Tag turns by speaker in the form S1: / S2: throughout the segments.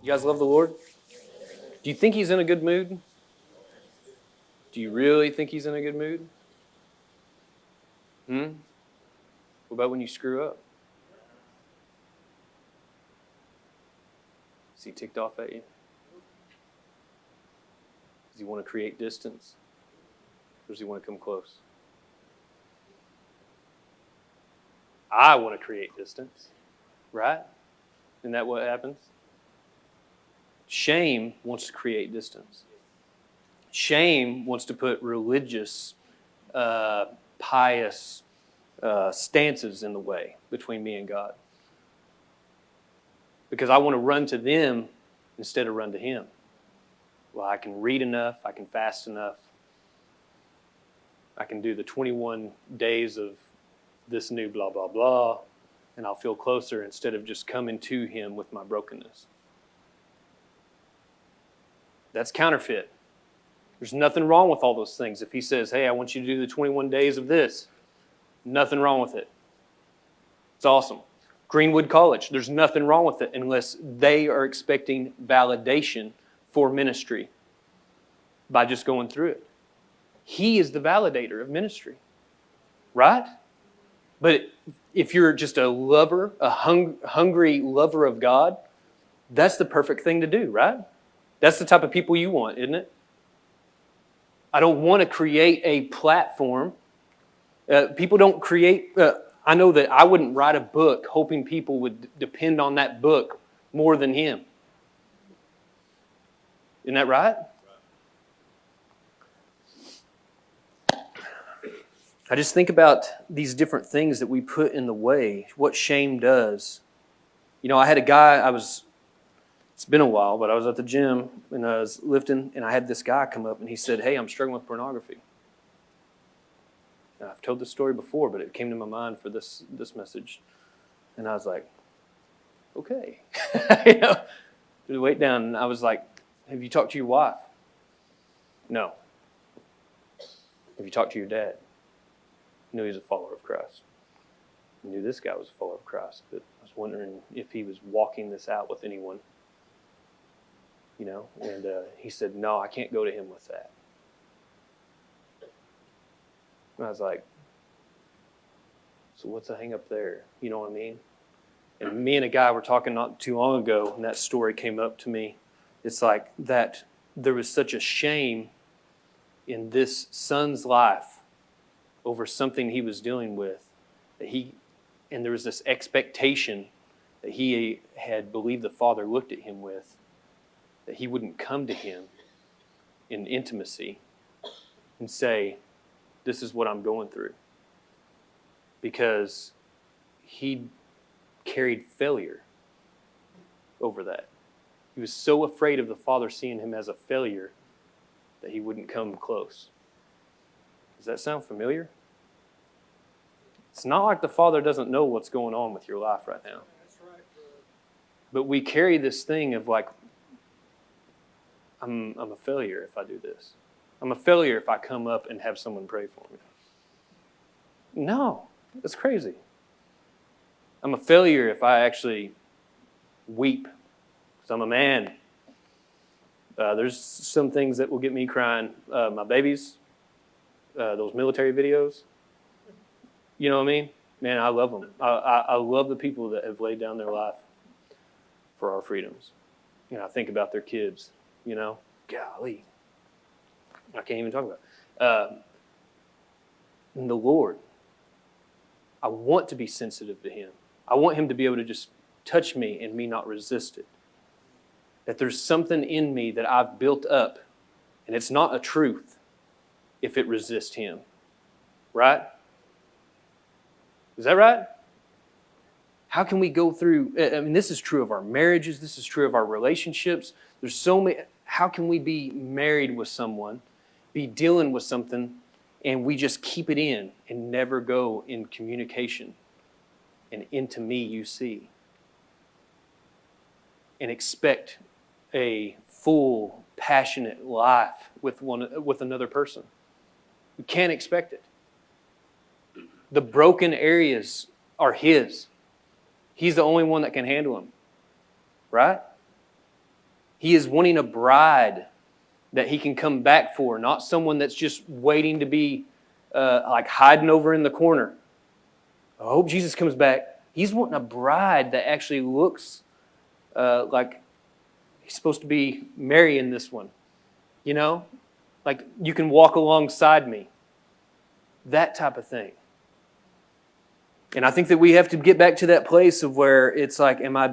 S1: You guys love the Lord? Do you think He's in a good mood? Do you really think He's in a good mood? What about when you screw up? Is He ticked off at you? Does He want to create distance? Or does He want to come close? I want to create distance, right? Isn't that what happens? Shame wants to create distance. Shame wants to put religious, pious stances in the way between me and God. Because I want to run to them instead of run to Him. Well, I can read enough, I can fast enough, I can do the 21 days of this new blah, blah, blah, and I'll feel closer instead of just coming to Him with my brokenness. That's counterfeit. There's nothing wrong with all those things. If He says, hey, I want you to do the 21 days of this, nothing wrong with it. It's awesome. Greenwood College, there's nothing wrong with it unless they are expecting validation for ministry by just going through it. He is the validator of ministry, right? But if you're just a lover, a hungry lover of God, that's the perfect thing to do, right? That's the type of people you want, isn't it? I don't want to create a platform. People don't create... I know that I wouldn't write a book hoping people would depend on that book more than Him. Isn't that right? I just think about these different things that we put in the way, what shame does. You know, I had a guy, it's been a while, but I was at the gym and I was lifting, and I had this guy come up and he said, hey, I'm struggling with pornography. I've told this story before, but it came to my mind for this message. And I was like, okay. You know, threw the weight down, and I was like, have you talked to your wife? No. Have you talked to your dad? I knew he's a follower of Christ. I knew this guy was a follower of Christ, but I was wondering if he was walking this out with anyone. You know, and he said, no, I can't go to him with that. And I was like, so what's the hang up there? You know what I mean? And me and a guy were talking not too long ago, and that story came up to me. It's like that there was such a shame in this son's life over something he was dealing with, and there was this expectation that he had believed the Father looked at him with, that he wouldn't come to him in intimacy and say, this is what I'm going through. Because he carried failure over that. He was so afraid of the Father seeing him as a failure that he wouldn't come close. Does that sound familiar? It's not like the Father doesn't know what's going on with your life right now. But we carry this thing of like, I'm a failure if I do this. I'm a failure if I come up and have someone pray for me. No, that's crazy. I'm a failure if I actually weep because I'm a man. There's some things that will get me crying. My babies, those military videos. You know what I mean? Man, I love them. I love the people that have laid down their life for our freedoms. You know, I think about their kids, you know. Golly. I can't even talk about it. And the Lord, I want to be sensitive to Him. I want Him to be able to just touch me and me not resist it. That there's something in me that I've built up, and it's not a truth if it resists Him. Right? Is that right? How can we go through, I mean, this is true of our marriages, this is true of our relationships. There's so many, how can we be married with someone, be dealing with something, and we just keep it in and never go in communication and into me you see, and expect a full, passionate life with another person? We can't expect it. The broken areas are His. He's the only one that can handle them, right? He is wanting a bride that he can come back for, not someone that's just waiting to be like hiding over in the corner. I hope Jesus comes back. He's wanting a bride that actually looks like he's supposed to be marrying this one. You know? Like you can walk alongside me. That type of thing. And I think that we have to get back to that place of where it's like, am I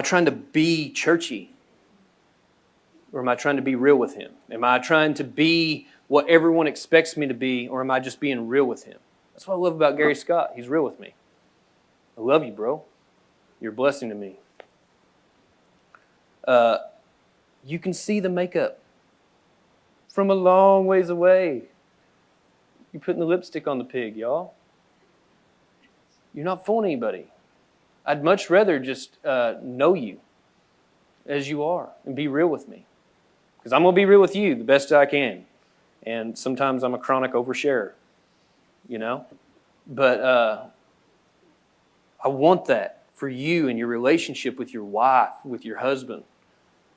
S1: trying to be churchy? Or am I trying to be real with Him? Am I trying to be what everyone expects me to be, or am I just being real with Him? That's what I love about Gary Scott. He's real with me. I love you, bro. You're a blessing to me. You can see the makeup from a long ways away. You're putting the lipstick on the pig, y'all. You're not fooling anybody. I'd much rather just know you as you are and be real with me. Because I'm going to be real with you the best I can. And sometimes I'm a chronic oversharer, you know. But I want that for you and your relationship with your wife, with your husband.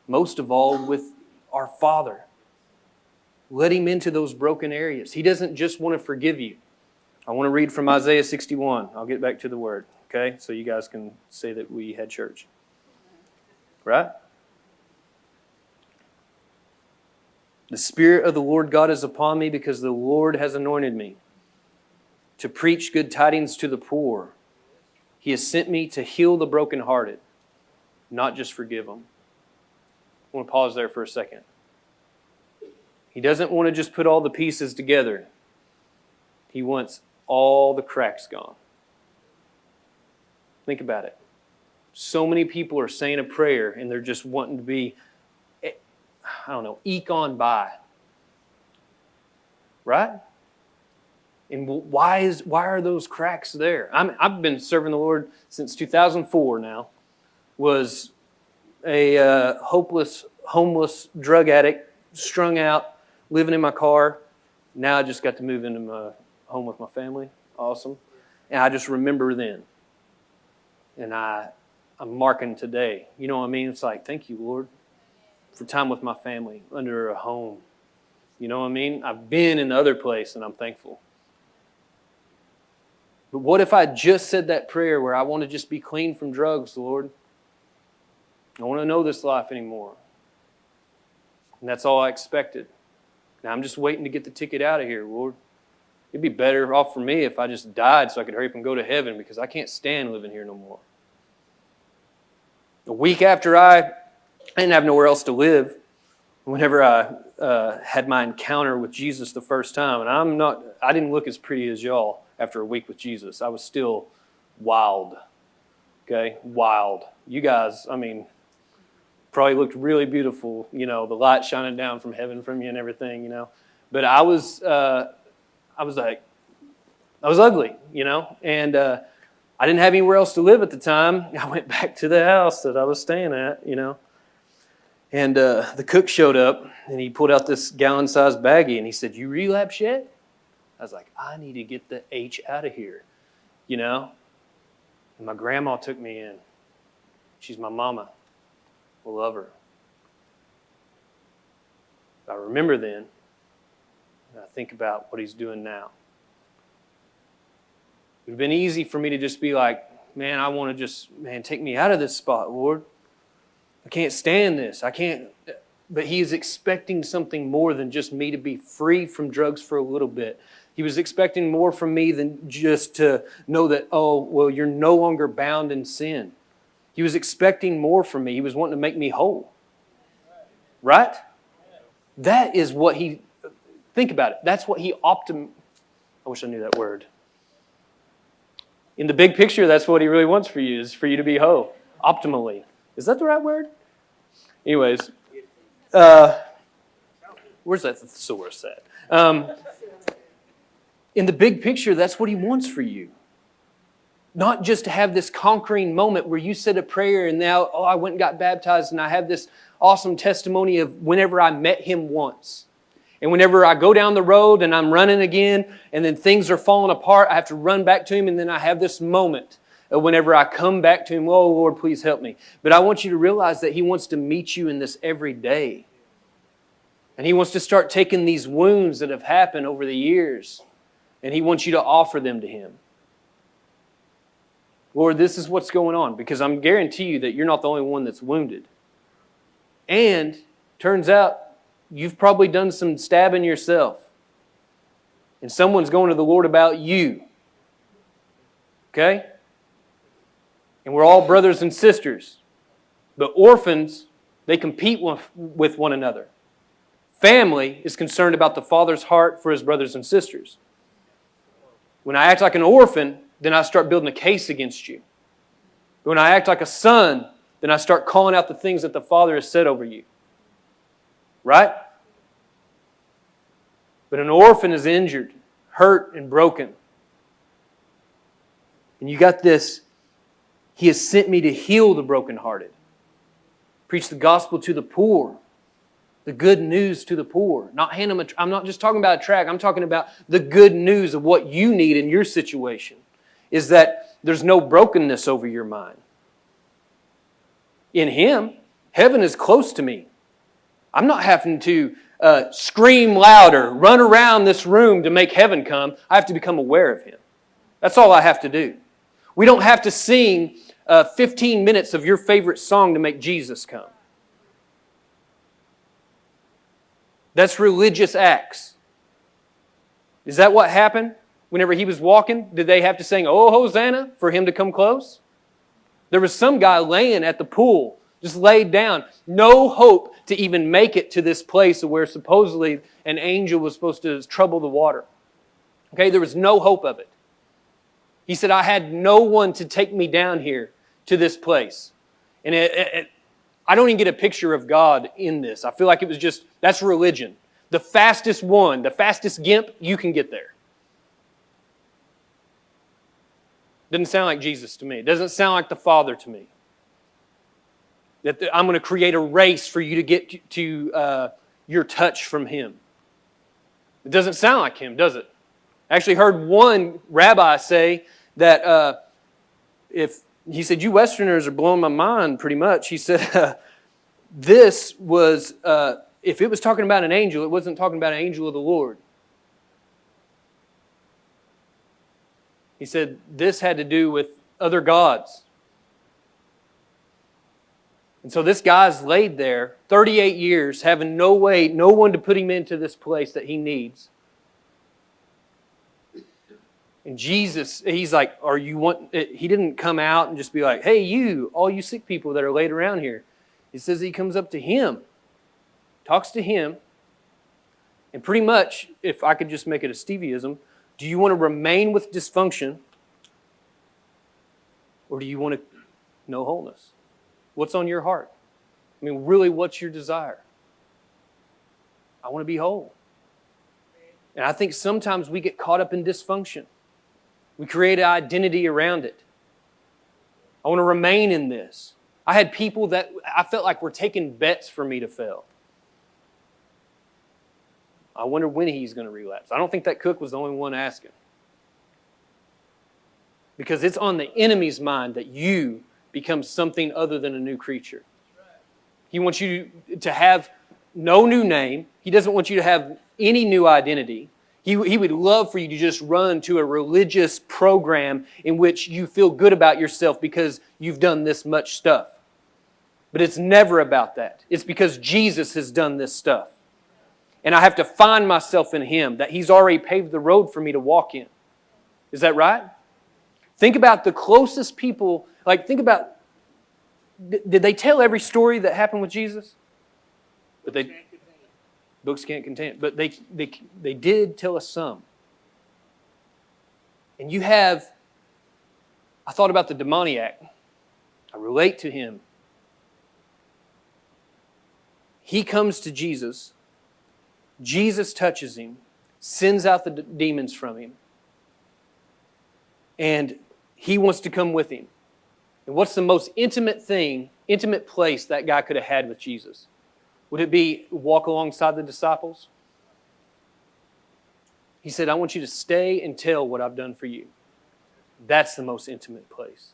S1: Most of all, with our Father. Let Him into those broken areas. He doesn't just want to forgive you. I want to read from Isaiah 61. I'll get back to the word, okay? So you guys can say that we had church. Right? The Spirit of the Lord God is upon me because the Lord has anointed me to preach good tidings to the poor. He has sent me to heal the brokenhearted, not just forgive them. I want to pause there for a second. He doesn't want to just put all the pieces together. He wants all the cracks gone. Think about it. So many people are saying a prayer and they're just wanting to be, eke on by. Right? And why are those cracks there? I've been serving the Lord since 2004 now. Was a hopeless, homeless drug addict, strung out, living in my car. Now I just got to move into my home with my family. Awesome. And I just remember then. And I'm marking today. You know what I mean? It's like, thank you, Lord, for time with my family under a home. You know what I mean? I've been in other place and I'm thankful. But what if I just said that prayer where I want to just be clean from drugs, Lord? I want to know this life anymore. And that's all I expected. Now I'm just waiting to get the ticket out of here, Lord. It'd be better off for me if I just died so I could hurry up and go to heaven because I can't stand living here no more. A week after I didn't have nowhere else to live, whenever I had my encounter with Jesus the first time, and I didn't look as pretty as y'all after a week with Jesus. I was still wild. Okay? Wild. You guys, probably looked really beautiful, the light shining down from heaven from you and everything, But I was ugly, and I didn't have anywhere else to live at the time. I went back to the house that I was staying at, And the cook showed up, and he pulled out this gallon-sized baggie, and he said, "You relapse yet?" I was like, I need to get the H out of here, And my grandma took me in. She's my mama. I love her. I remember then, and I think about what He's doing now. It would have been easy for me to just be like, man, I want to take me out of this spot, Lord. I can't stand this. I can't. But He is expecting something more than just me to be free from drugs for a little bit. He was expecting more from me than just to know that, you're no longer bound in sin. He was expecting more from me. He was wanting to make me whole. Right? That is what He... Think about it. That's what He I wish I knew that word. In the big picture, that's what He really wants for you, is for you to be whole. Optimally. Is that the right word? Anyways. Where's that thesaurus at? In the big picture, that's what He wants for you. Not just to have this conquering moment where you said a prayer and now, I went and got baptized and I have this awesome testimony of whenever I met Him once. And whenever I go down the road and I'm running again and then things are falling apart, I have to run back to Him and then I have this moment whenever I come back to Him, oh, Lord, please help me. But I want you to realize that He wants to meet you in this every day. And He wants to start taking these wounds that have happened over the years, and He wants you to offer them to Him. Lord, this is what's going on, because I'm guarantee you that you're not the only one that's wounded. And turns out you've probably done some stabbing yourself. And someone's going to the Lord about you. Okay? And we're all brothers and sisters. But orphans, they compete with one another. Family is concerned about the father's heart for his brothers and sisters. When I act like an orphan, then I start building a case against you. But when I act like a son, then I start calling out the things that the Father has said over you. Right? But an orphan is injured, hurt, and broken. And you got this, He has sent me to heal the brokenhearted. Preach the gospel to the poor. The good news to the poor. I'm not just talking about a tract. I'm talking about the good news of what you need in your situation. Is that there's no brokenness over your mind. In Him, heaven is close to me. I'm not having to scream louder, run around this room to make heaven come. I have to become aware of Him. That's all I have to do. We don't have to sing 15 minutes of your favorite song to make Jesus come. That's religious acts. Is that what happened whenever He was walking? Did they have to sing, "Oh, Hosanna," for Him to come close? There was some guy laying at the pool, just laid down. No hope to even make it to this place where supposedly an angel was supposed to trouble the water. Okay, there was no hope of it. He said, I had no one to take me down here to this place. And I don't even get a picture of God in this. I feel like it was just, that's religion. The fastest one, the fastest gimp, you can get there. Doesn't sound like Jesus to me. It doesn't sound like the Father to me. That I'm going to create a race for you to get to your touch from Him. It doesn't sound like Him, does it? I actually heard one rabbi say that he said, you Westerners are blowing my mind pretty much. He said, this was, if it was talking about an angel, it wasn't talking about an angel of the Lord. He said, this had to do with other gods. And so this guy's laid there 38 years, having no one to put him into this place that he needs. And Jesus, He's like, He didn't come out and just be like, hey, all you sick people that are laid around here. He says He comes up to him, talks to him, and pretty much, if I could just make it a Stevieism, do you want to remain with dysfunction, or do you want to know wholeness? What's on your heart? I mean, really, what's your desire? I want to be whole. And I think sometimes we get caught up in dysfunction. We create an identity around it. I want to remain in this. I had people that I felt like were taking bets for me to fail. I wonder when he's going to relapse. I don't think that cook was the only one asking. Because it's on the enemy's mind that you become something other than a new creature. He wants you to have no new name. He doesn't want you to have any new identity. He would love for you to just run to a religious program in which you feel good about yourself because you've done this much stuff. But it's never about that. It's because Jesus has done this stuff. And I have to find myself in Him, that He's already paved the road for me to walk in. Is that right? Think about the closest people, think about, did they tell every story that happened with Jesus? But books can't contain it. But they did tell us some. And I thought about the demoniac. I relate to him. He comes to Jesus. Jesus touches him, sends out the demons from him. And he wants to come with him. And what's the most intimate place that guy could have had with Jesus? Would it be walk alongside the disciples? He said, I want you to stay and tell what I've done for you. That's the most intimate place.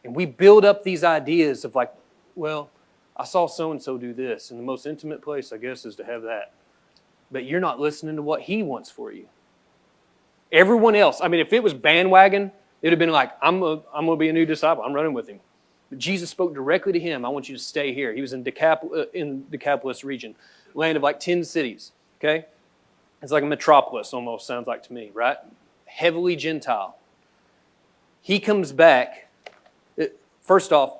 S1: And we build up these ideas of like, well, I saw so-and-so do this, and the most intimate place, I guess, is to have that. But you're not listening to what he wants for you. Everyone else, I mean, if it was bandwagon, it would have been like, I'm going to be a new disciple. I'm running with him. But Jesus spoke directly to him. I want you to stay here. He was in Decapolis region, land of like 10 cities, okay? It's like a metropolis almost, sounds like to me, right? Heavily Gentile. He comes back. First off,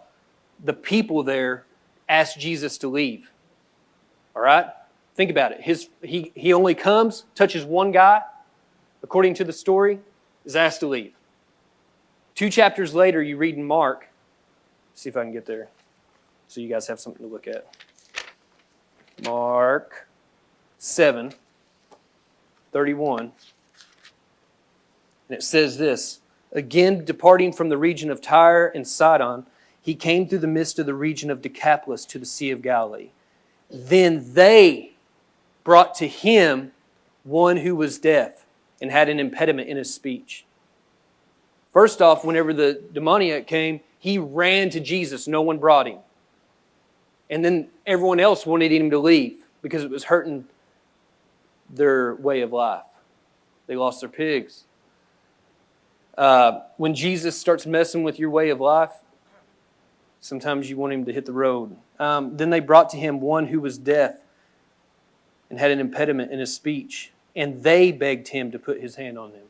S1: the people there asked Jesus to leave. All right? Think about it. He only comes, touches one guy, according to the story, is asked to leave. 2 chapters later, you read in Mark. See if I can get there so you guys have something to look at. Mark 7:31. And it says this, again, departing from the region of Tyre and Sidon, he came through the midst of the region of Decapolis to the Sea of Galilee. Then they brought to him one who was deaf and had an impediment in his speech. First off, whenever the demoniac came, he ran to Jesus. No one brought him. And then everyone else wanted him to leave because it was hurting their way of life. They lost their pigs. When Jesus starts messing with your way of life, sometimes you want him to hit the road. Then they brought to him one who was deaf and had an impediment in his speech, and they begged him to put his hand on him.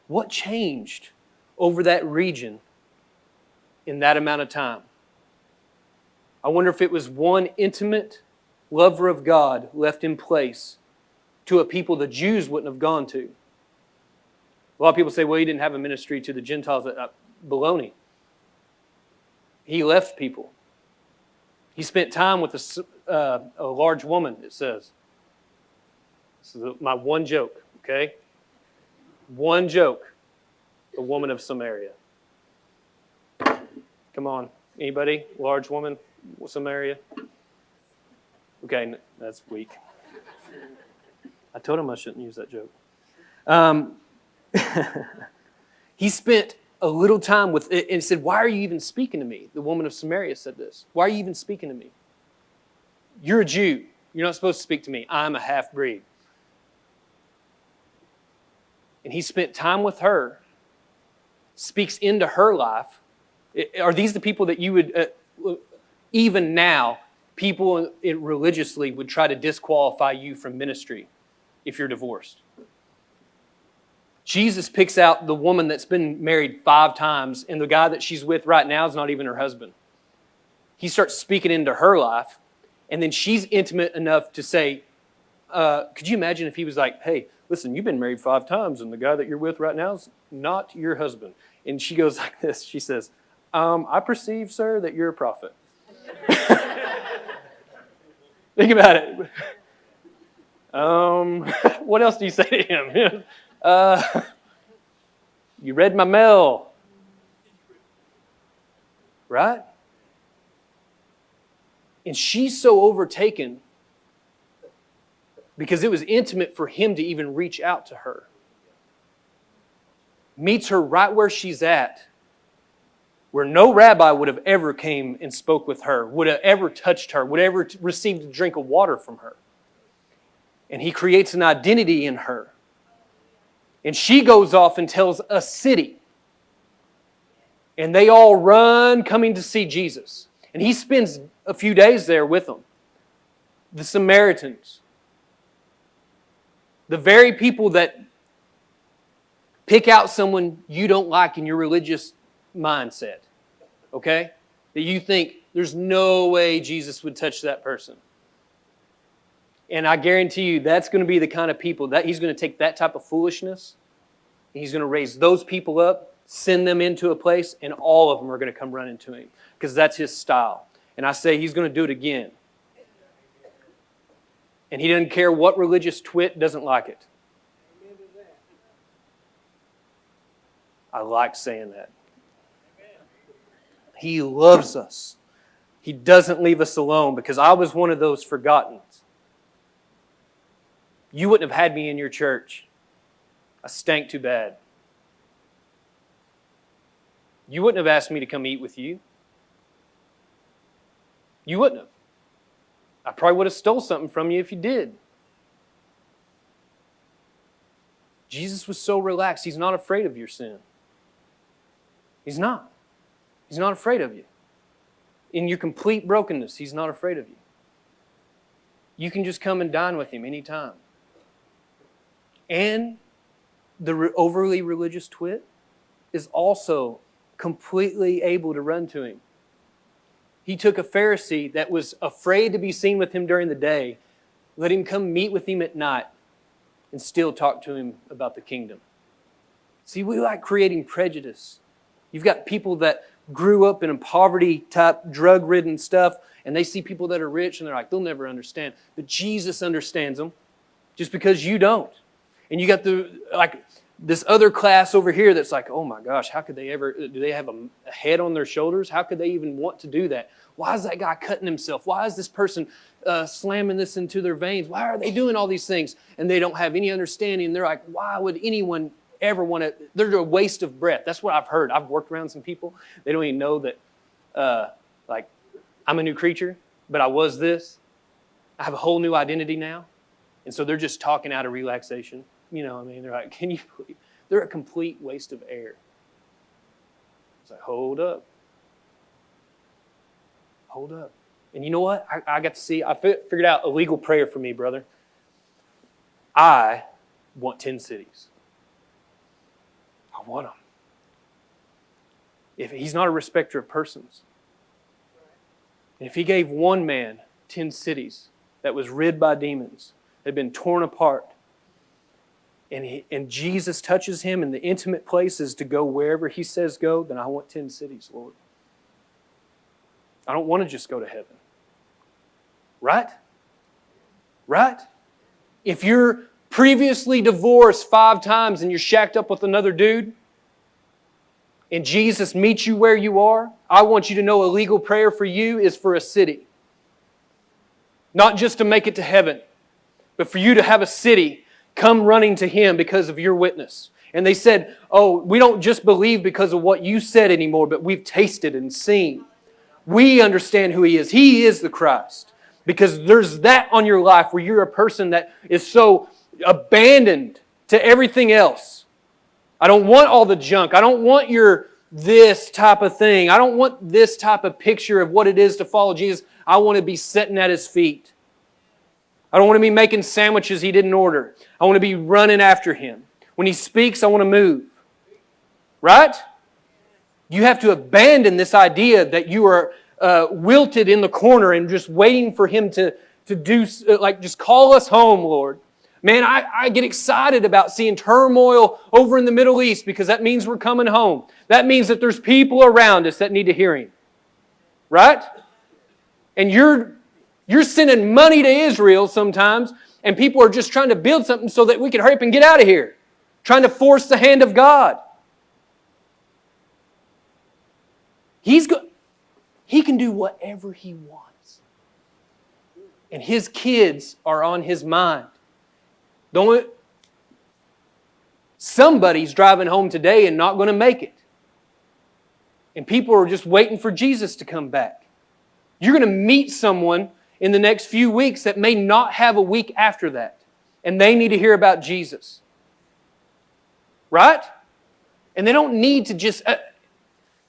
S1: What changed over that region in that amount of time? I wonder if it was one intimate lover of God left in place to a people the Jews wouldn't have gone to. A lot of people say, well, he didn't have a ministry to the Gentiles. Baloney. He left people. He spent time with a large woman, it says. This is my one joke, okay? One joke. A woman of Samaria. Come on. Anybody? Large woman, Samaria? Okay, that's weak. I told him I shouldn't use that joke. He spent a little time with it and said, why are you even speaking to me? The woman of Samaria said this. Why are you even speaking to me? You're a Jew. You're not supposed to speak to me. I'm a half-breed. And he spent time with her, speaks into her life. Are these the people that you would, even now, people religiously would try to disqualify you from ministry if you're divorced? Jesus picks out the woman that's been married 5 times, and the guy that she's with right now is not even her husband. He starts speaking into her life, and then she's intimate enough to say, could you imagine if he was like, hey, listen, you've been married 5 times, and the guy that you're with right now is not your husband. And she goes like this. She says, I perceive, sir, that you're a prophet. Think about it. What else do you say to him? You read my mail. Right? And she's so overtaken because it was intimate for him to even reach out to her. Meets her right where she's at, where no rabbi would have ever came and spoke with her, would have ever touched her, would have ever received a drink of water from her. And he creates an identity in her. And she goes off and tells a city. And they all run coming to see Jesus. And he spends a few days there with them. The Samaritans. The very people that pick out someone you don't like in your religious mindset. Okay? That you think there's no way Jesus would touch that person. And I guarantee you that's going to be the kind of people that he's going to take that type of foolishness. And he's going to raise those people up, send them into a place, and all of them are going to come running to him. Because that's his style. And I say he's going to do it again. And he doesn't care what religious twit doesn't like it. I like saying that. He loves us. He doesn't leave us alone, because I was one of those forgotten. You wouldn't have had me in your church. I stank too bad. You wouldn't have asked me to come eat with you. You wouldn't have. I probably would have stole something from you if you did. Jesus was so relaxed. He's not afraid of your sin. He's not. He's not afraid of you. In your complete brokenness, He's not afraid of you. You can just come and dine with Him anytime. And the overly religious twit is also completely able to run to Him. He took a Pharisee that was afraid to be seen with Him during the day, let him come meet with Him at night, and still talk to him about the kingdom. See, we like creating prejudice. You've got people that grew up in a poverty-type, drug-ridden stuff, and they see people that are rich, and they're like, they'll never understand. But Jesus understands them, just because you don't. And you got this other class over here that's like, oh my gosh, how could they ever, do they have a head on their shoulders? How could they even want to do that? Why is that guy cutting himself? Why is this person slamming this into their veins? Why are they doing all these things? And they don't have any understanding. They're like, why would anyone ever want to? They're a waste of breath. That's what I've heard. I've worked around some people. They don't even know that, I'm a new creature, but I was this. I have a whole new identity now. And so they're just talking out of relaxation. You know what I mean? They're like, can you believe? They're a complete waste of air. It's like, hold up. Hold up. And you know what? I got to see, I figured out a legal prayer for me, brother. I want 10 cities. I want them. If He's not a respecter of persons. And if He gave one man 10 cities that was rid by demons, had been torn apart, and Jesus touches him in the intimate places to go wherever He says go, then I want 10 cities, Lord. I don't want to just go to heaven. Right? Right? If you're previously divorced 5 times and you're shacked up with another dude, and Jesus meets you where you are, I want you to know a legal prayer for you is for a city. Not just to make it to heaven, but for you to have a city come running to Him because of your witness. And they said, oh, we don't just believe because of what you said anymore, but we've tasted and seen. We understand who He is. He is the Christ. Because there's that on your life where you're a person that is so abandoned to everything else. I don't want all the junk. I don't want your this type of thing. I don't want this type of picture of what it is to follow Jesus. I want to be sitting at His feet. I don't want to be making sandwiches He didn't order. I want to be running after Him. When He speaks, I want to move. Right? You have to abandon this idea that you are wilted in the corner and just waiting for Him to do, just call us home, Lord. Man, I get excited about seeing turmoil over in the Middle East because that means we're coming home. That means that there's people around us that need to hear Him. Right? And you're sending money to Israel sometimes, and people are just trying to build something so that we can hurry up and get out of here. Trying to force the hand of God. He can do whatever He wants. And His kids are on His mind. Somebody's driving home today and not going to make it. And people are just waiting for Jesus to come back. You're going to meet someone in the next few weeks that may not have a week after that. And they need to hear about Jesus. Right? And they don't need to just...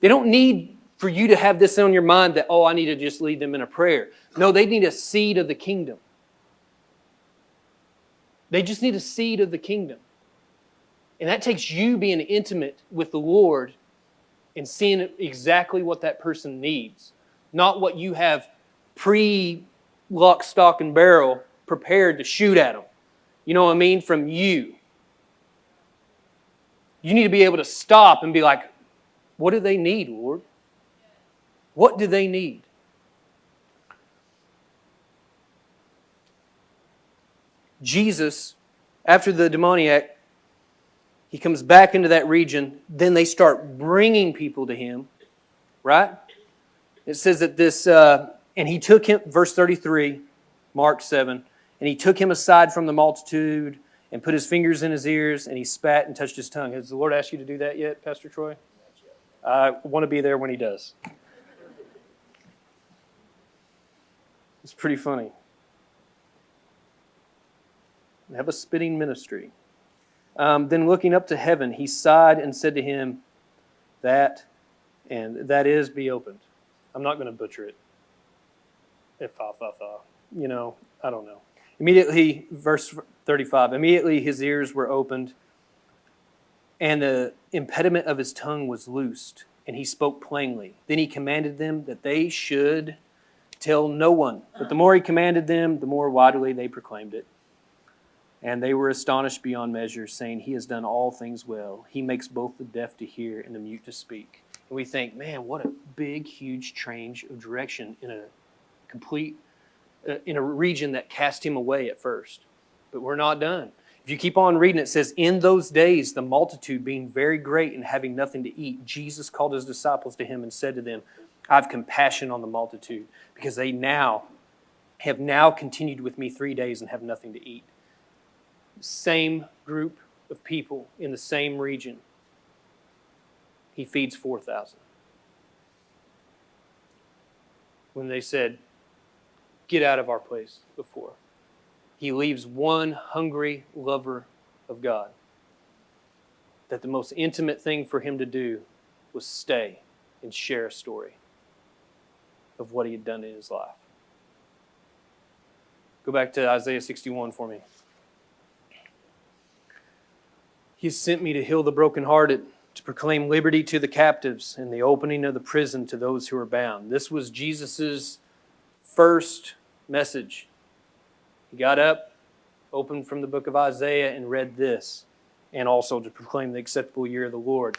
S1: they don't need for you to have this on your mind that, I need to just lead them in a prayer. No, they need a seed of the kingdom. They just need a seed of the kingdom. And that takes you being intimate with the Lord and seeing exactly what that person needs. Not what you have pre-lock, stock, and barrel prepared to shoot at them. You know what I mean? From you. You need to be able to stop and be like, what do they need, Lord? What do they need? Jesus, after the demoniac, He comes back into that region. Then they start bringing people to Him. Right? It says that this, and He took him, verse 33, Mark 7, and He took him aside from the multitude and put His fingers in his ears, and He spat and touched his tongue. Has the Lord asked you to do that yet, Pastor Troy? I want to be there when he does. It's pretty funny. They have a spitting ministry. Then looking up to heaven, he sighed and said to him, that is, be opened. I'm not going to butcher it. I don't know. Immediately, verse 35, immediately his ears were opened, and the impediment of his tongue was loosed, and he spoke plainly. Then he commanded them that they should tell no one. But the more he commanded them, the more widely they proclaimed it. And they were astonished beyond measure, saying, he has done all things well. He makes both the deaf to hear and the mute to speak. And we think, man, what a big, huge change of direction in a region that cast him away at first. But we're not done. If you keep on reading, it says, in those days, the multitude being very great and having nothing to eat, Jesus called his disciples to him and said to them, I have compassion on the multitude, because they have now continued with me 3 days and have nothing to eat. Same group of people in the same region. He feeds 4,000. When they said, get out of our place before. He leaves one hungry lover of God. That the most intimate thing for him to do was stay and share a story of what he had done in his life. Go back to Isaiah 61 for me. He has sent me to heal the brokenhearted, to proclaim liberty to the captives, and the opening of the prison to those who are bound. This was Jesus' first message. He got up, opened from the book of Isaiah, and read this, and also to proclaim the acceptable year of the Lord.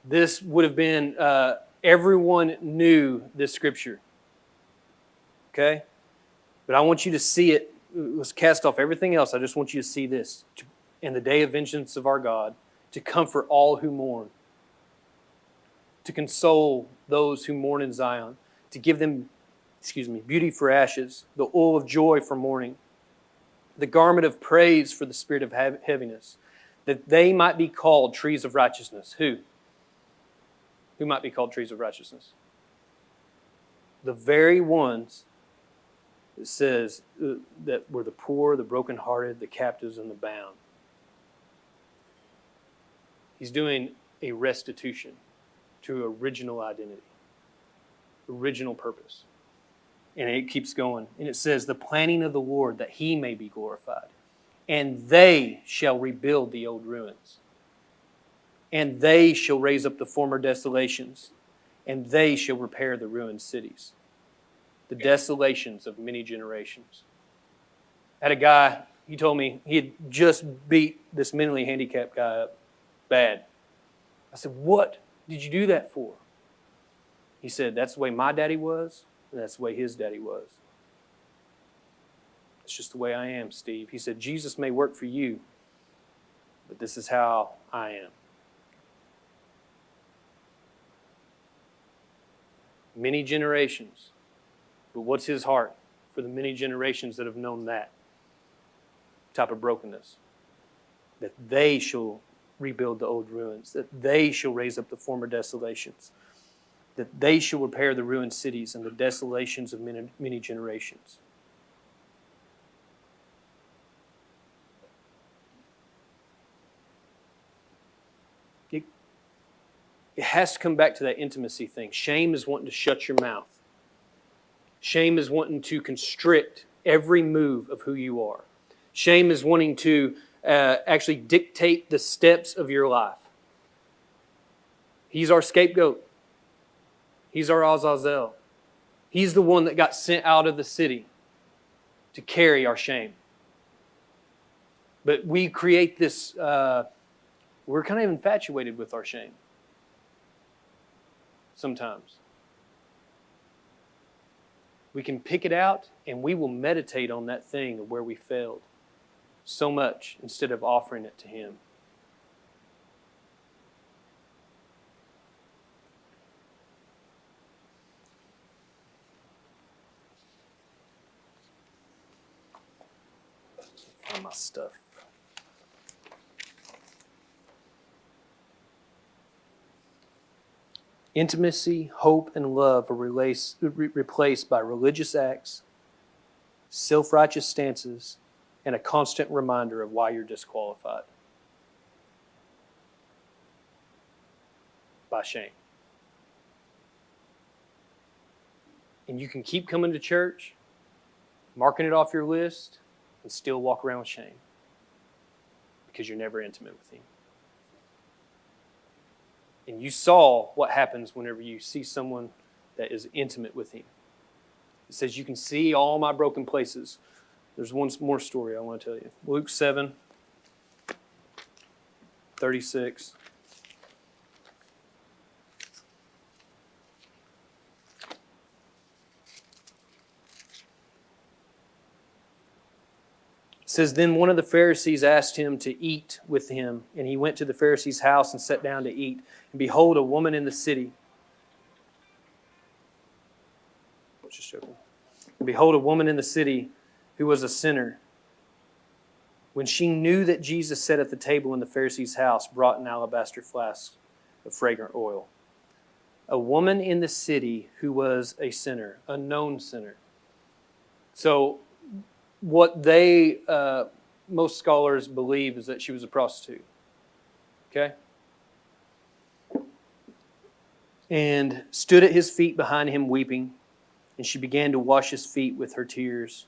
S1: This would have been, everyone knew this scripture. Okay? But I want you to see it. Let's cast off everything else. I just want you to see this. In the day of vengeance of our God, to comfort all who mourn, to console those who mourn in Zion, to give them, beauty for ashes, the oil of joy for mourning, the garment of praise for the spirit of heaviness, that they might be called trees of righteousness. Who? Who might be called trees of righteousness? The very ones it says that were the poor, the brokenhearted, the captives, and the bound. He's doing a restitution to original identity, original purpose. And it keeps going. And it says, the planning of the Lord, that he may be glorified. And they shall rebuild the old ruins. And they shall raise up the former desolations. And they shall repair the ruined cities. The desolations of many generations. I had a guy, he told me he had just beat this mentally handicapped guy up bad. I said, what did you do that for? He said, that's the way my daddy was, and that's the way his daddy was. It's just the way I am, Steve. He said, Jesus may work for you, but this is how I am. Many generations. But what's his heart for the many generations that have known that type of brokenness? That they shall rebuild the old ruins, that they shall raise up the former desolations, that they shall repair the ruined cities and the desolations of many generations. It has to come back to that intimacy thing. Shame is wanting to shut your mouth. Shame is wanting to constrict every move of who you are. Shame is wanting to actually dictate the steps of your life. He's our scapegoat. He's our Azazel. He's the one that got sent out of the city to carry our shame. But we create this, we're kind of infatuated with our shame. Sometimes. We can pick it out and we will meditate on that thing of where we failed so much instead of offering it to Him. Find my stuff. Intimacy, hope, and love are replaced by religious acts, self-righteous stances, and a constant reminder of why you're disqualified. By shame. And you can keep coming to church, marking it off your list, and still walk around with shame because you're never intimate with Him. And you saw what happens whenever you see someone that is intimate with Him. It says, you can see all my broken places. There's one more story I want to tell you. Luke 7:36. It says, then one of the Pharisees asked him to eat with him, and he went to the Pharisee's house and sat down to eat. And behold, a woman in the city. Just joking. And behold, a woman in the city who was a sinner, when she knew that Jesus sat at the table in the Pharisee's house, brought an alabaster flask of fragrant oil. A woman in the city who was a sinner, a known sinner. So what they, most scholars believe, is that she was a prostitute. Okay? And stood at his feet behind him weeping, and she began to wash his feet with her tears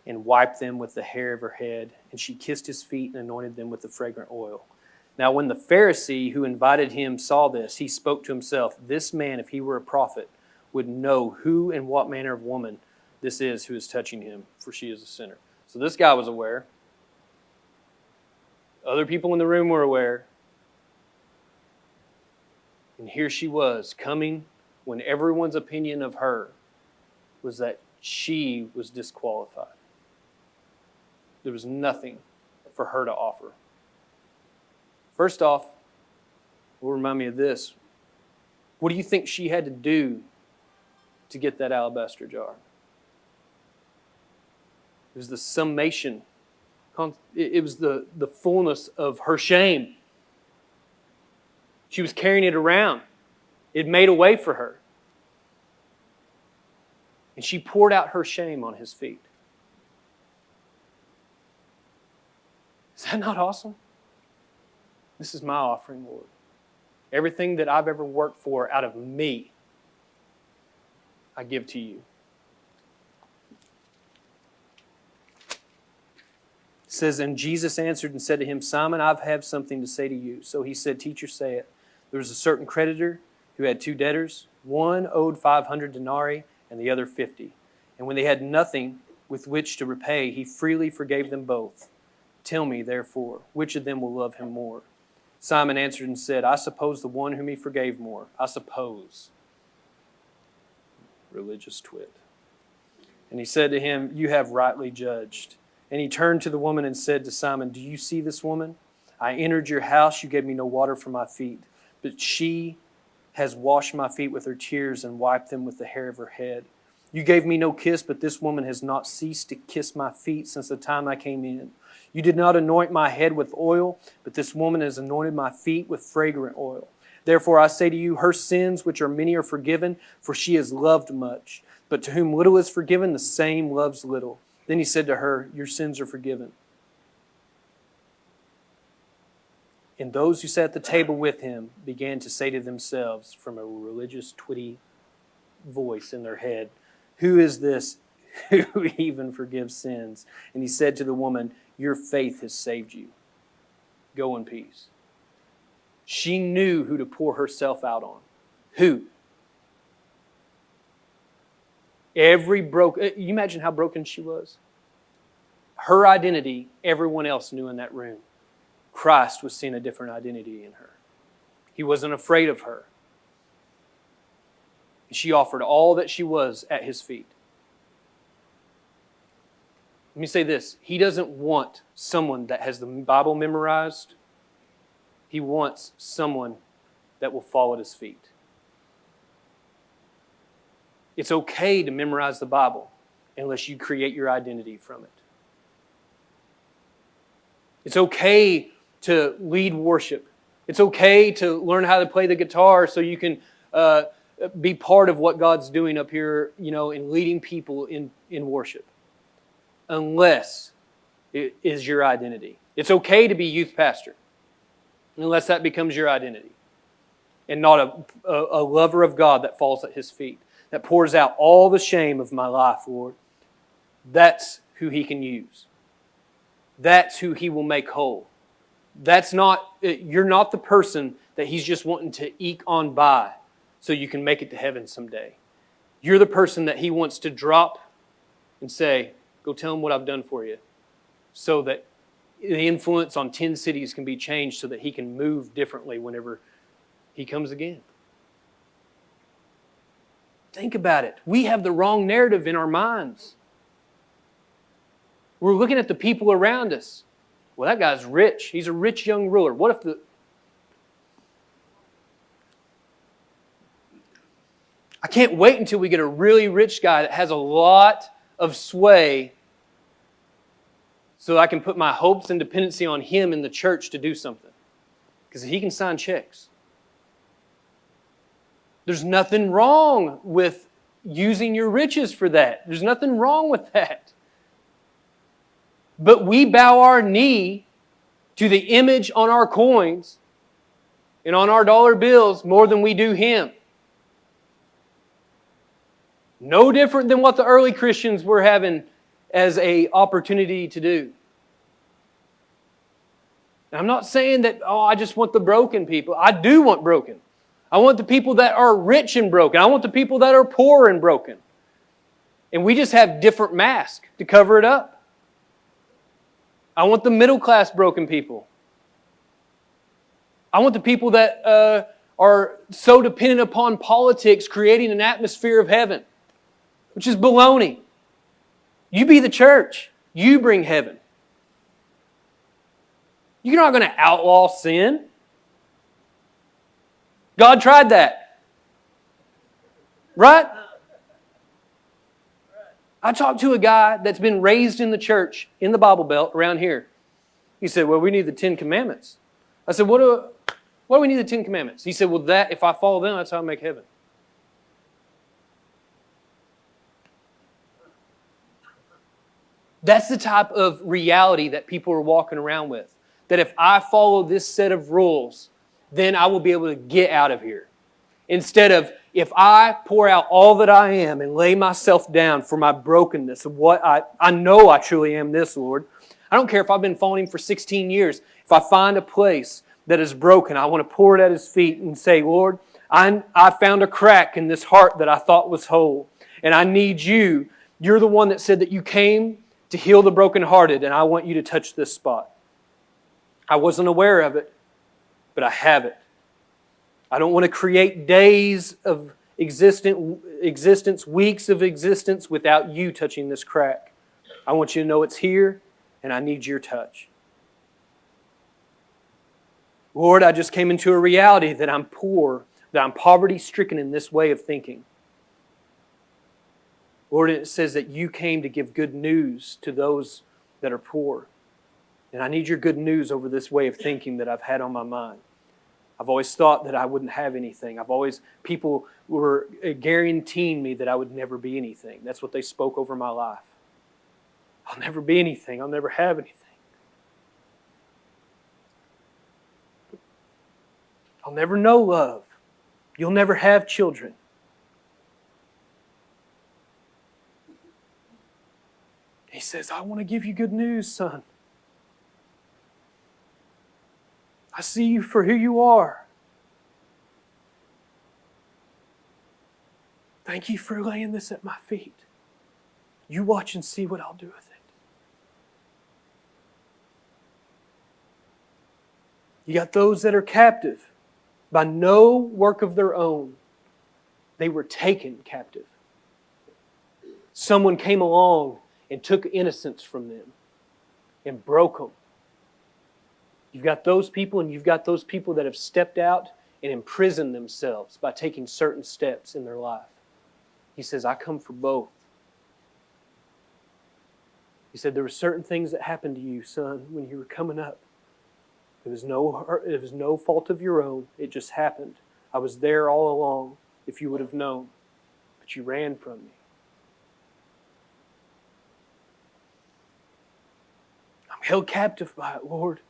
S1: and wiped them with the hair of her head, and she kissed his feet and anointed them with the fragrant oil. Now when the Pharisee who invited him saw this, he spoke to himself, this man, if he were a prophet, would know who and what manner of woman this is who is touching him, for she is a sinner. So this guy was aware. Other people in the room were aware. And here she was, coming when everyone's opinion of her was that she was disqualified. There was nothing for her to offer. First off, will remind me of this. What do you think she had to do to get that alabaster jar? It was the summation. It was the fullness of her shame. She was carrying it around. It made a way for her. And she poured out her shame on his feet. Is that not awesome? This is my offering, Lord. Everything that I've ever worked for out of me, I give to you. It says, and Jesus answered and said to him, Simon, I have something to say to you. So he said, Teacher, say it. There was a certain creditor who had two debtors. One owed 500 denarii and the other 50. And when they had nothing with which to repay, he freely forgave them both. Tell me, therefore, which of them will love him more? Simon answered and said, I suppose the one whom he forgave more. I suppose. Religious twit. And he said to him, You have rightly judged. And he turned to the woman and said to Simon, Do you see this woman? I entered your house, you gave me no water for my feet, but she has washed my feet with her tears and wiped them with the hair of her head. You gave me no kiss, but this woman has not ceased to kiss my feet since the time I came in. You did not anoint my head with oil, but this woman has anointed my feet with fragrant oil. Therefore I say to you, her sins, which are many, are forgiven, for she has loved much. But to whom little is forgiven, the same loves little. Then he said to her, Your sins are forgiven. And those who sat at the table with him began to say to themselves from a religious, twitty voice in their head, Who is this who even forgives sins? And he said to the woman, Your faith has saved you. Go in peace. She knew who to pour herself out on. Who? You imagine how broken she was? Her identity, everyone else knew in that room. Christ was seeing a different identity in her. He wasn't afraid of her. She offered all that she was at his feet. Let me say this. He doesn't want someone that has the Bible memorized. He wants someone that will fall at his feet. It's okay to memorize the Bible unless you create your identity from it. It's okay to lead worship. It's okay to learn how to play the guitar so you can be part of what God's doing up here, in leading people in worship. Unless it is your identity. It's okay to be youth pastor. Unless that becomes your identity. And not a lover of God that falls at His feet. That pours out all the shame of my life, Lord. That's who He can use. That's who He will make whole. You're not the person that He's just wanting to eke on by so you can make it to heaven someday. You're the person that He wants to drop and say, go tell Him what I've done for you. So that the influence on 10 cities can be changed so that He can move differently whenever He comes again. Think about it. We have the wrong narrative in our minds. We're looking at the people around us. Well, that guy's rich. He's a rich young ruler. What if I can't wait until we get a really rich guy that has a lot of sway so I can put my hopes and dependency on him in the church to do something. Because he can sign checks. There's nothing wrong with using your riches for that. There's nothing wrong with that. But we bow our knee to the image on our coins and on our dollar bills more than we do Him. No different than what the early Christians were having as an opportunity to do. And I'm not saying that, I just want the broken people. I do want broken. I want the people that are rich and broken. I want the people that are poor and broken. And we just have different masks to cover it up. I want the middle class broken people. I want the people that are so dependent upon politics creating an atmosphere of heaven, which is baloney. You be the church. You bring heaven. You're not going to outlaw sin. God tried that. Right? I talked to a guy that's been raised in the church in the Bible Belt around here. He said, well, we need the 10 Commandments. I said, why do we need the 10 Commandments? He said, well, if I follow them, that's how I make heaven. That's the type of reality that people are walking around with. That if I follow this set of rules, then I will be able to get out of here. Instead of, if I pour out all that I am and lay myself down for my brokenness of what I know I truly am this, Lord. I don't care if I've been following Him for 16 years. If I find a place that is broken, I want to pour it at His feet and say, Lord, I found a crack in this heart that I thought was whole. And I need You. You're the one that said that You came to heal the brokenhearted, and I want You to touch this spot. I wasn't aware of it, but I have it. I don't want to create days of existence, weeks of existence without You touching this crack. I want You to know it's here, and I need Your touch. Lord, I just came into a reality that I'm poor, that I'm poverty-stricken in this way of thinking. Lord, it says that You came to give good news to those that are poor. And I need Your good news over this way of thinking that I've had on my mind. I've always thought that I wouldn't have anything. People were guaranteeing me that I would never be anything. That's what they spoke over my life. I'll never be anything. I'll never have anything. I'll never know love. You'll never have children. He says, I want to give You good news, son. I see You for who You are. Thank You for laying this at my feet. You watch and see what I'll do with it. You got those that are captive by no work of their own. They were taken captive. Someone came along and took innocence from them and broke them. You've got those people, and you've got those people that have stepped out and imprisoned themselves by taking certain steps in their life. He says, I come for both. He said, there were certain things that happened to you, son, when you were coming up. It was no fault of your own. It just happened. I was there all along. if you would have known, but you ran from me. I'm held captive by it, Lord.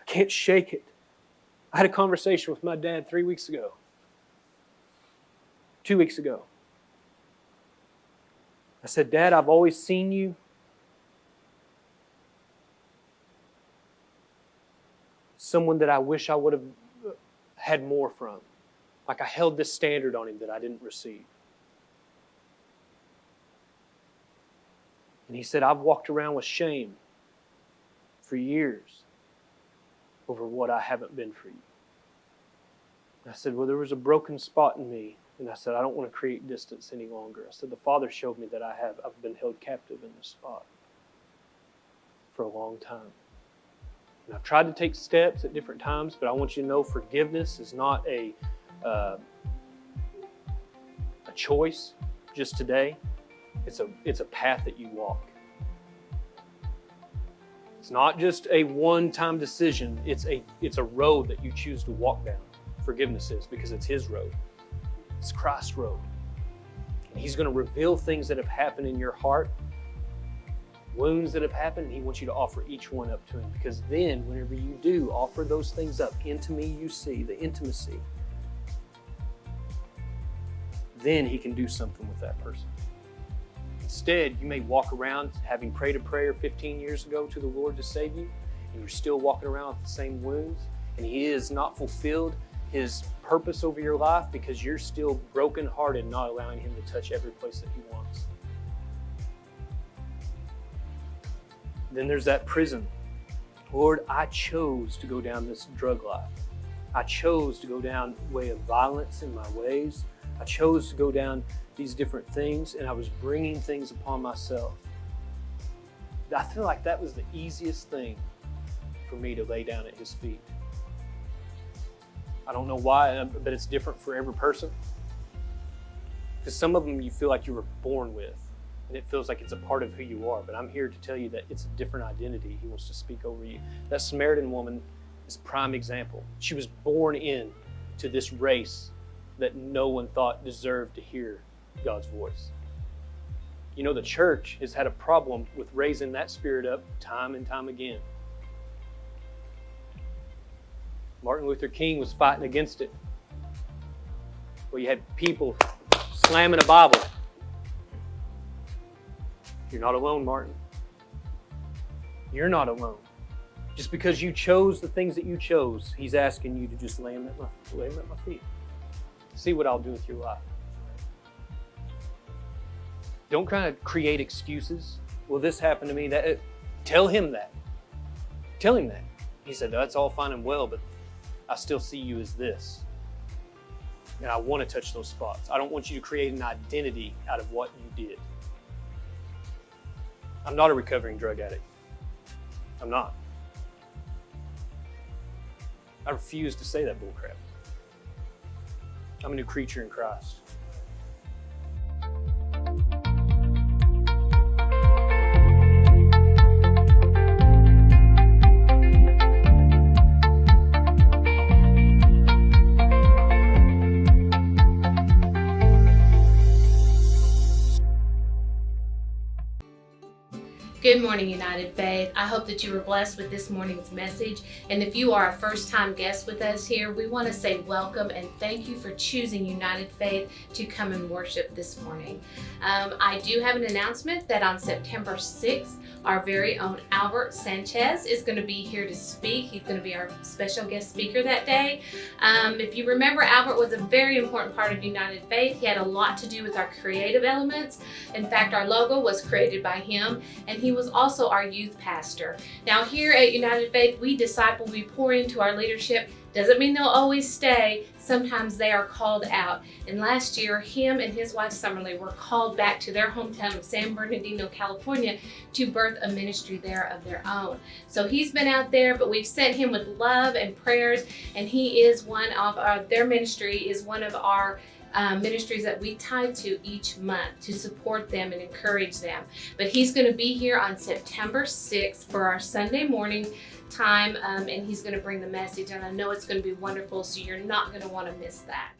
S1: I can't shake it. I had a conversation with my dad 3 weeks ago. 2 weeks ago. I said, Dad, I've always seen you someone that I wish I would have had more from. Like I held this standard on him that I didn't receive. And he said, I've walked around with shame for years over what I haven't been for you. And I said, well, there was a broken spot in me. And I said, I don't want to create distance any longer. I said, the Father showed me that I've been held captive in this spot for a long time. And I've tried to take steps at different times, but I want you to know forgiveness is not a choice just today. It's a path that you walk. It's not just a one-time decision. It's a road that you choose to walk down. Forgiveness is, because it's His road. It's Christ's road. And He's going to reveal things that have happened in your heart, wounds that have happened, and He wants you to offer each one up to Him. Because then, whenever you do offer those things up, into me you see, the intimacy, then He can do something with that person. Instead, you may walk around having prayed a prayer 15 years ago to the Lord to save you, and you're still walking around with the same wounds, and He is not fulfilled His purpose over your life because you're still brokenhearted, not allowing Him to touch every place that He wants. Then there's that prison. Lord, I chose to go down this drug life. I chose to go down a way of violence in my ways. I chose to go down these different things, and I was bringing things upon myself. I feel like that was the easiest thing for me to lay down at His feet. I don't know why, but it's different for every person. Because some of them you feel like you were born with, and it feels like it's a part of who you are. But I'm here to tell you that it's a different identity He wants to speak over you. That Samaritan woman is a prime example. She was born into this race that no one thought deserved to hear God's voice. You know, the church has had a problem with raising that spirit up time and time again. Martin Luther King was fighting against it. Well, you had people slamming a Bible. You're not alone, Martin. You're not alone. Just because you chose the things that you chose, He's asking you to just lay them at my feet. See what I'll do with your life. Don't try to create excuses. Well, this happened to me. Tell Him that. Tell Him that. He said, that's all fine and well, but I still see you as this. And I want to touch those spots. I don't want you to create an identity out of what you did. I'm not a recovering drug addict. I'm not. I refuse to say that bullcrap. I'm a new creature in Christ.
S2: Good morning, United Faith. I hope that you were blessed with this morning's message. And if you are a first-time guest with us here, we want to say welcome and thank you for choosing United Faith to come and worship this morning. I do have an announcement that on September 6th, our very own Albert Sanchez is going to be here to speak. He's going to be our special guest speaker that day. If you remember, Albert was a very important part of United Faith. He had a lot to do with our creative elements. In fact, our logo was created by him, and he was also our youth pastor. Now here at United Faith, we disciple, we pour into our leadership. Doesn't mean they'll always stay. Sometimes they are called out. And last year, him and his wife Summerly were called back to their hometown of San Bernardino, California to birth a ministry there of their own. So he's been out there, but we've sent him with love and prayers, and he is one of their ministry is one of our ministries that we tie to each month to support them and encourage them. But he's going to be here on September 6th for our Sunday morning time, and he's going to bring the message, and I know it's going to be wonderful, so you're not going to want to miss that.